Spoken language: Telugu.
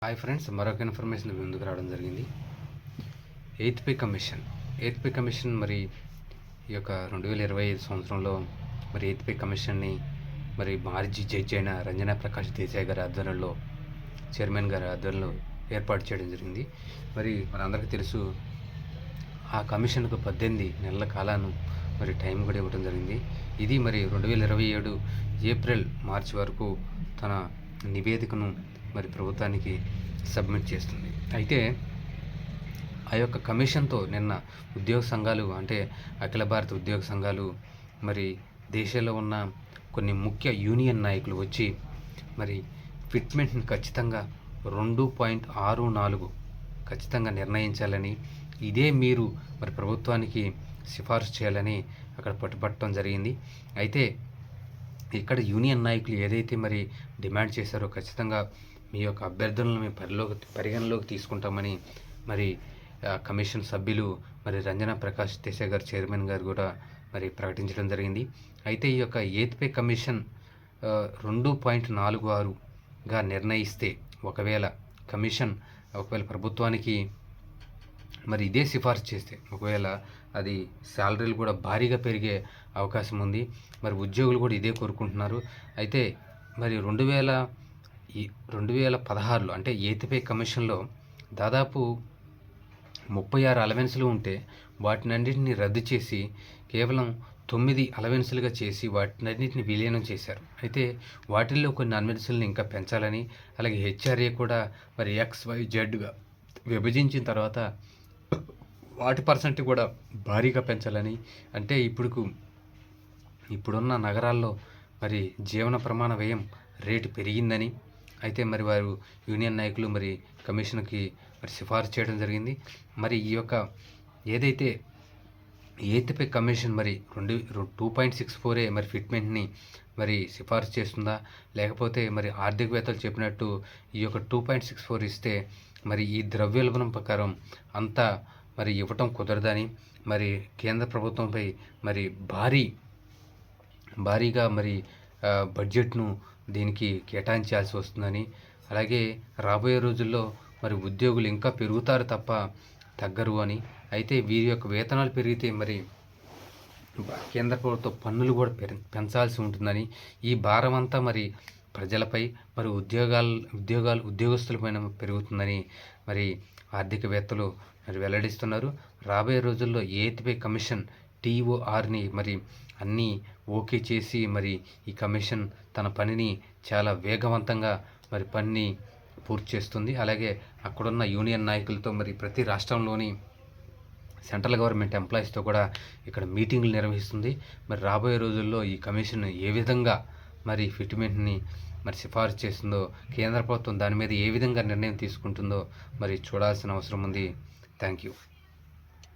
హాయ్ ఫ్రెండ్స్, మరొక ఇన్ఫర్మేషన్ ముందుకు రావడం జరిగింది. ఎయిత్ పే కమిషన్ మరి ఈ యొక్క 2025 సంవత్సరంలో మరి ఎయిత్ పే కమిషన్ని మరి మాజీ జడ్జి అయిన రంజనా ప్రకాష్ దేశాయ్ గారి ఆధ్వర్యంలో, చైర్మన్ గారి ఆధ్వర్యంలో ఏర్పాటు చేయడం జరిగింది. మరి మనందరికీ తెలుసు, ఆ కమిషన్కు 18 నెలల కాలాన్ని మరి టైం కూడా ఇవ్వడం జరిగింది. ఇది మరి 2027 ఏప్రిల్ మార్చి వరకు తన నివేదికను మరి ప్రభుత్వానికి సబ్మిట్ చేస్తుంది. అయితే ఆ యొక్క కమిషన్తో నిన్న ఉద్యోగ సంఘాలు, అంటే అఖిల భారత ఉద్యోగ సంఘాలు, మరి దేశంలో ఉన్న కొన్ని ముఖ్య యూనియన్ నాయకులు వచ్చి మరి ఫిట్మెంట్ని ఖచ్చితంగా 2.64 ఖచ్చితంగా నిర్ణయించాలని, ఇదే మీరు మరి ప్రభుత్వానికి సిఫార్సు చేయాలని అక్కడ పట్టుబట్టడం జరిగింది. అయితే ఇక్కడ యూనియన్ నాయకులు ఏదైతే మరి డిమాండ్ చేశారో, ఖచ్చితంగా మీ యొక్క అభ్యర్థనలను మేము పరిగణలోకి తీసుకుంటామని మరి కమిషన్ సభ్యులు మరి రంజనా ప్రకాష్ దేశాయ్ గారు, చైర్మన్ గారు కూడా మరి ప్రకటించడం జరిగింది. అయితే ఈ యొక్క ఎయిత్ పే కమిషన్ 2.46గా నిర్ణయిస్తే, ఒకవేళ ప్రభుత్వానికి మరి ఇదే సిఫార్సు చేస్తే, ఒకవేళ అది శాలరీలు కూడా భారీగా పెరిగే అవకాశం ఉంది. మరి ఉద్యోగులు కూడా ఇదే కోరుకుంటున్నారు. అయితే మరి 2016లో అంటే ఎయిత్ పే కమిషన్లో దాదాపు 36 అలవెన్స్లు ఉంటే వాటినన్నింటినీ రద్దు చేసి కేవలం 9 అలవెన్స్లుగా చేసి వాటినన్నింటినీ విలీనం చేశారు. అయితే వాటిల్లో కొన్ని అలవెన్స్లను ఇంకా పెంచాలని, అలాగే హెచ్ఆర్ఏ కూడా మరి XYZగా విభజించిన తర్వాత వాటి పర్సెంట్ కూడా భారీగా పెంచాలని, అంటే ఇప్పుడున్న నగరాల్లో మరి జీవన ప్రమాణ వ్యయం రేటు పెరిగిందని, అయితే మరి వారు యూనియన్ నాయకులు మరి కమిషన్కి మరి సిఫార్సు చేయడం జరిగింది. మరి ఈ యొక్క ఏదైతే ఎయిత్ పే కమిషన్ మరి 2.64 మరి ఫిట్మెంట్ని మరి సిఫార్సు చేస్తుందా, లేకపోతే మరి ఆర్థికవేత్తలు చెప్పినట్టు ఈ యొక్క 2.64 ఇస్తే మరి ఈ ద్రవ్యోల్బణం ప్రకారం అంతా మరి ఇవ్వటం కుదరదని, మరి కేంద్ర ప్రభుత్వంపై మరి భారీగా మరి బడ్జెట్ను దీనికి కేటాయించాల్సి వస్తుందని, అలాగే రాబోయే రోజుల్లో మరి ఉద్యోగులు ఇంకా పెరుగుతారు తప్ప తగ్గరు అని, అయితే వీరి యొక్క వేతనాలు పెరిగితే మరి కేంద్ర ప్రభుత్వ పన్నులు కూడా పెంచాల్సి ఉంటుందని, ఈ భారం అంతా మరి ప్రజలపై మరి ఉద్యోగస్తులపైన పెరుగుతుందని మరి ఆర్థికవేత్తలు మరి వెల్లడిస్తున్నారు. రాబోయే రోజుల్లో ఎయిత్ పే కమిషన్ TORని మరి అన్నీ ఓకే చేసి మరి ఈ కమిషన్ తన పనిని చాలా వేగవంతంగా మరి పనిని పూర్తి చేస్తుంది. అలాగే అక్కడున్న యూనియన్ నాయకులతో మరి ప్రతి రాష్ట్రంలోని సెంట్రల్ గవర్నమెంట్ ఎంప్లాయీస్తో కూడా ఇక్కడ మీటింగ్లు నిర్వహిస్తుంది. మరి రాబోయే రోజుల్లో ఈ కమిషన్ ఏ విధంగా మరి ఫిట్మెంట్ని మరి సిఫార్సు చేస్తుందో, కేంద్ర ప్రభుత్వం దాని మీద ఏ విధంగా నిర్ణయం తీసుకుంటుందో మరి చూడాల్సిన అవసరం ఉంది. Thank you.